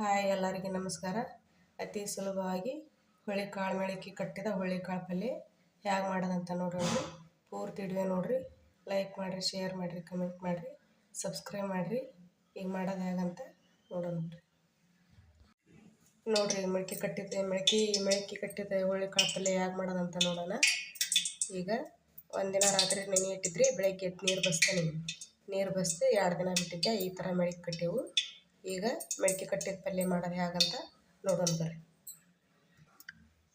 Hi ಎಲ್ಲರಿಗೆ ನಮಸ್ಕಾರ. ಅತಿ ಸುಲಭವಾಗಿ ಹುಳಿಕಾಳು ಮೊಳಕೆ ಕಟ್ಟಿದ ಹುಳಿಕಾಳು ಪಲ್ಯ ಹೇಗೆ ಮಾಡೋದಂತ ನೋಡ್ರಿ. ಪೂರ್ತಿ ವಿಡಿಯೋ ನೋಡ್ರಿ. ಲೈಕ್ ಮಾಡಿರಿ, ಶೇರ್ ಮಾಡಿರಿ, ಕಮೆಂಟ್ ಮಾಡಿರಿ, ಸಬ್ಸ್ಕ್ರೈಬ್ ಮಾಡಿರಿ. ಈಗ ಮಾಡೋದು ಹೇಗಂತ ನೋಡೋಣ ನೋಡ್ರಿ. ಮೊಳಕೆ ಕಟ್ಟಿದ ಹುಳಿಕಾಳು ಪಲ್ಯ ಹೇಗೆ ಮಾಡೋದಂತ ನೋಡೋಣ. ಈಗ ಒಂದಿನ ರಾತ್ರಿ ನೆನೆ ಇಟ್ಟಿದ್ರಿ, ಬೆಳಗ್ಗೆ ಎದ್ದು ನೀರು ಬಸ್ತು 2 ದಿನ ಬಿಟ್ಟಿದ್ದೆ. ಈ ಥರ ಮೊಳಕೆ ಕಟ್ಟಿವು. ಈಗ ಮೊಳಕೆ ಕಟ್ಟಿದ ಪಲ್ಯ ಮಾಡೋದು ಹೇಗಂತ ನೋಡೋಣ ಬರ್ರಿ.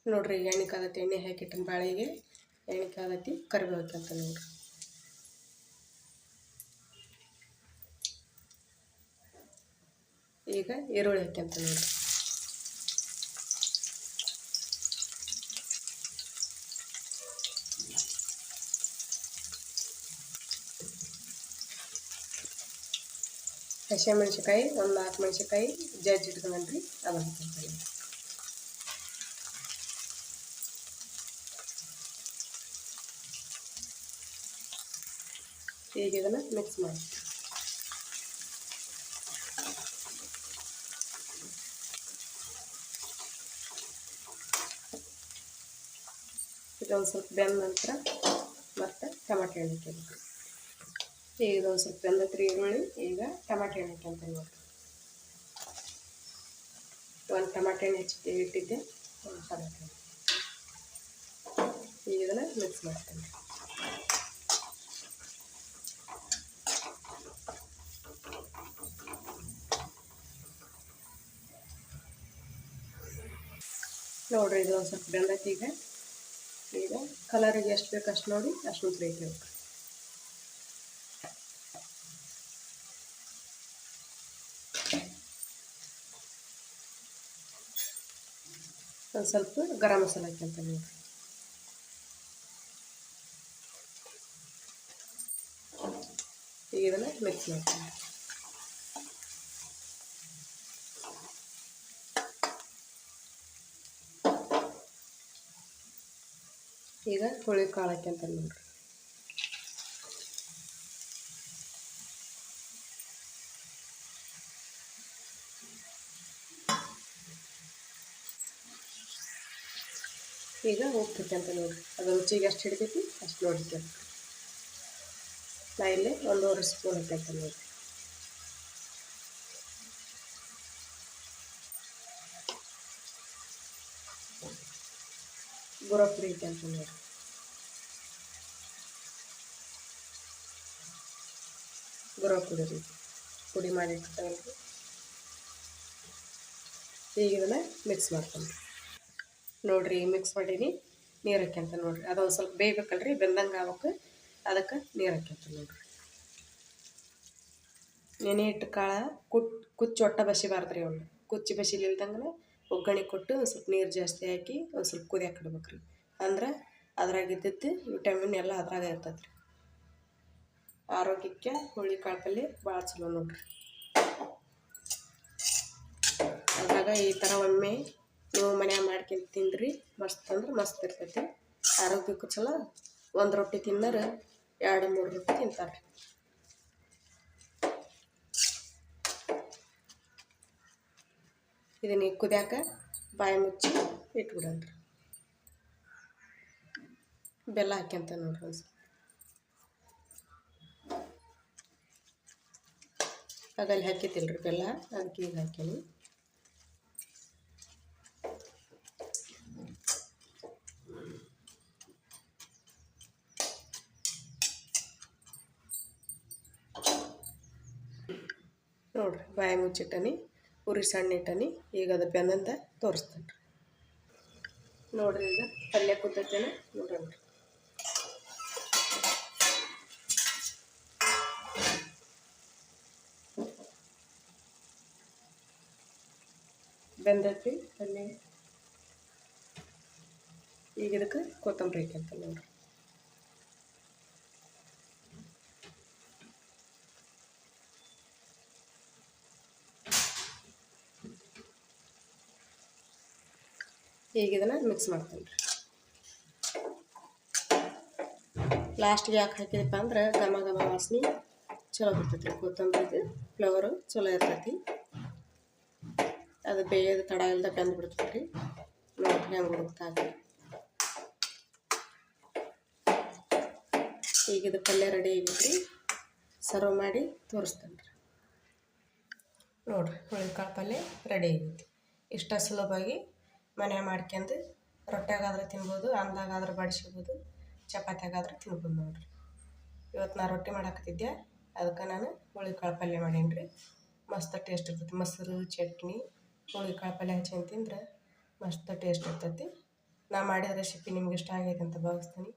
ನೋಡ್ರಿ, ಎಣ್ಣೆ ಕಾದತಿ, ಎಣ್ಣೆ ಹಾಕಿಟ್ಟಿನ ಬಾಳೆಗೆ ಎಣ್ಣೆ ಕಾದತಿ, ಕರಿಬೇವು ಹಾಕಂತ ನೋಡ್ರಿ. ಈಗ ಈರುಳ್ಳಿ ಹಾಕ್ಯಂತ ನೋಡ್ರಿ. ಹಸಿಮೆಣ್ಸಿಕಾಯಿ ಒಂದು 4 ಮೆಣಸಿನ್ಕಾಯಿ ಜಜ್ಜಿ ಇಟ್ಕೊಂಡ್ರಿ, ಅದನ್ನು ಹಾಕ್ತೀನಿ. ಈಗ ಇದನ್ನು ಮಿಕ್ಸ್ ಮಾಡಿ ಇದೊಂದು ಸ್ವಲ್ಪ ಬೆಂದ ನಂತರ ಮತ್ತೆ ಟಮಾಟೆ ಹಣ್ಣು ಹಾಕಬೇಕು. ಈಗ ಇದೊಂದು ಸ್ವಲ್ಪ ಬೆಂದತ್ರಿ ಈರುಳ್ಳಿ. ಈಗ ಟಮಾಟೆ ಹಣ್ಣು ಹಾಕ್ಯಂತ ನೋಡ್ರಿ. ಒಂದು ಟಮಾಟೆ ಹಣ್ಣು ಇಟ್ಟಿದ್ದೆ, ಒಂದು ಟಮಾಟೆ ಹಣ್ಣು. ಈಗ ಇದನ್ನು ಮಿಕ್ಸ್ ಮಾಡ್ತೇನೆ. ನೋಡ್ರಿ, ಇದು ಒಂದು ಸ್ವಲ್ಪ ಬೆಂದೈತಿ. ಈಗ ಕಲರಿಗೆ ಎಷ್ಟು ಬೇಕು ಅಷ್ಟು ನೋಡಿ ಅಷ್ಟು ಬೇಕಬೇಕು. ಒಂದು ಸ್ವಲ್ಪ ಗರಂ ಮಸಾಲೆ ಹಾಕ್ಯಂತ ನೋಡ್ರಿ. ಈಗ ಇದನ್ನು ಮಿಕ್ಸ್ ಮಾಡ್ತೀನಿ. ಈಗ ಹುಳಿಕಾಳು ಹಾಕ್ಯಂತ ನೋಡ್ರಿ. ಈಗ ಉಪ್ಪು ಹಾಕ್ಯಂತ ನೋಡ್ರಿ. ಅದು ರುಚಿಗೆ ಎಷ್ಟು ಹಿಡಿತೈತಿ ಅಷ್ಟು ನೋಡ್ರಿ. ನಾ ಇಲ್ಲಿ 1.5 ಸ್ಪೂನ್ ಹಾಕ್ಯಂತ ನೋಡ್ರಿ. ಗುರ ಪುಡಿ ಹಾಕ್ಯಂತ ನೋಡ್ರಿ. ಗುರ ಪುಡಿ ಮಾಡಿ ಇಟ್ಕೊಂಡ್ರಿ. ಈಗ ಇದನ್ನು ಮಿಕ್ಸ್ ಮಾಡ್ಕೊಂಡು ನೋಡ್ರಿ. ಮಿಕ್ಸ್ ಮಾಡೀನಿ, ನೀರು ಹಾಕ್ಯಂತ ನೋಡ್ರಿ. ಅದೊಂದು ಸ್ವಲ್ಪ ಬೇಯಬೇಕಲ್ರಿ, ಬೆಂದಂಗೆ ಆಗ್ಬೇಕು. ಅದಕ್ಕೆ ನೀರು ಹಾಕ್ಯಂತ ನೋಡ್ರಿ. ನೆನೆ ಇಟ್ಟು ಕಾಳು ಕುಚ್ಚು ಒಟ್ಟ ಬಸಿಬಾರ್ದ್ರಿ. ಅವ್ನು ಕುಚ್ಚಿ ಬಸಿಲಿಲ್ದಂಗೆ ಒಗ್ಗರಣೆ ಕೊಟ್ಟು ಒಂದು ಸ್ವಲ್ಪ ನೀರು ಜಾಸ್ತಿ ಹಾಕಿ ಒಂದು ಸ್ವಲ್ಪ ಕುದಿಯಾಕೆ ಇಡ್ಬೇಕ್ರಿ. ಅಂದ್ರೆ ಅದ್ರಾಗಿದ್ದದ್ದು ವಿಟಮಿನ್ ಎಲ್ಲ ಅದ್ರಾಗ ಇರ್ತದೆ ರೀ. ಆರೋಗ್ಯಕ್ಕೆ ಹುಳಿಕಾಳು ಪಲ್ಯ ಭಾಳ ಚಲೋ ನೋಡ್ರಿ. ಅದ್ರಾಗ ಈ ಥರ ಒಮ್ಮೆ ನೀವು ಮನ್ಯಾಗ ಮಾಡ್ಕೊಂಡು ತಿಂದ್ರಿ, ಮಸ್ತ್ ಅಂದ್ರೆ ಮಸ್ತ್ ಇರ್ತೈತಿ. ಆರೋಗ್ಯಕ್ಕೂ ಚಲೋ. 1 ರೊಟ್ಟಿ ತಿನ್ನೋರು 2-3 ರೊಟ್ಟಿ ತಿಂತಾರೆ. ಇದನ್ನ ಕುದಿಯಾಕ ಬಾಯಿ ಮುಚ್ಚಿ ಇಟ್ಬಿಡನ್ರಿ. ಬೆಲ್ಲ ಹಾಕ್ಯಂತ ನೋಡ್ರಿ. ಅದಲ್ಲಿ ಹಾಕಿತಿಲ್ರಿ ಬೆಲ್ಲ, ಅದಕ್ಕೆ ಈಗ ಹಾಕೀನಿ. ನೋಡ್ರಿ, ಬಾಯಿ ಮುಚ್ಚಿಟ್ಟನಿ, ಉರಿ ಸಣ್ಣ ಇಟ್ಟನಿ. ಈಗ ಅದು ಬೆಂದಂದ ತೋರಿಸ್ತೇನೆ ನೋಡ್ರಿ. ಈಗ ಪಲ್ಯ ಕುದ್ದೈತೇನೆ ನೋಡ್ರಿ. ಬೆಂದೈತಿ ಪಲ್ಯ. ಈಗ ಇದಕ್ಕೆ ಕೊತ್ತಂಬರಿ ಹಾಕ್ಯಂತ ನೋಡ್ರಿ. ಈಗ ಇದನ್ನು ಮಿಕ್ಸ್ ಮಾಡ್ತೇನೆ ರೀ. ಲಾಸ್ಟಿಗೆ ಯಾಕೆ ಹಾಕಿದಪ್ಪ ಅಂದ್ರೆ ಘಮ ವಾಸನೆ ಚಲೋ ಬರ್ತೈತಿ. ಕೊತ್ತಂಬರಿದು ಫ್ಲೇವರು ಚಲೋ ಇರ್ತೈತಿ. ಅದು ಬೇಯೋದು ತಡ ಇಲ್ಲದೆ ಬೆಂದು ಬಿಡ್ತದೆ ರೀ. ನೋಡಿರಿ ಹೆಂಗೆ ಹುಡುಕ್ತಾಗ. ಈಗ ಇದು ಪಲ್ಯ ರೆಡಿ ಆಗೈತ್ರಿ. ಸರ್ವ್ ಮಾಡಿ ತೋರಿಸ್ತೇನೆ ರೀ. ನೋಡಿರಿ ಹುರುಳಿಕಾಳು ಪಲ್ಯ ರೆಡಿ ಆಗೈತಿ. ಇಷ್ಟ ಸುಲಭವಾಗಿ ಮನೆ ಮಾಡ್ಕೊಂಡು ರೊಟ್ಯಾಗಾದ್ರೆ ತಿನ್ಬೋದು, ಅನ್ನದಾಗಾದ್ರೆ ಬಡಿಸ್ಬೋದು, ಚಪಾತಿಯಾಗಾದ್ರೆ ತಿನ್ಬೋದು ನೋಡಿರಿ. ಇವತ್ತು ನಾನು ರೊಟ್ಟಿ ಮಾಡಾಕತ್ತಿದ್ದೆ, ಅದಕ್ಕೆ ನಾನು ಹುರುಳಿಕಾಳು ಪಲ್ಯ ಮಾಡೀನಿ ರೀ. ಮಸ್ತ್ ಟೇಸ್ಟ್ ಇರ್ತೈತಿ. ಮೊಸರು, ಚಟ್ನಿ, ಹುರುಳಿಕಾಳು ಪಲ್ಯ ಹಚ್ಕೊಂಡು ತಿಂದ್ರೆ ಮಸ್ತ್ ಟೇಸ್ಟ್ ಇರ್ತೈತಿ. ನಾ ಮಾಡಿದ ರೆಸಿಪಿ ನಿಮ್ಗೆ ಇಷ್ಟ ಆಗೈತೆ ಅಂತ ಭಾವಿಸ್ತೀನಿ.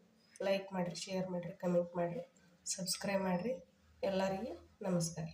ಲೈಕ್ ಮಾಡಿರಿ, ಶೇರ್ ಮಾಡಿರಿ, ಕಮೆಂಟ್ ಮಾಡಿರಿ, ಸಬ್ಸ್ಕ್ರೈಬ್ ಮಾಡಿರಿ. ಎಲ್ಲರಿಗೂ ನಮಸ್ಕಾರ.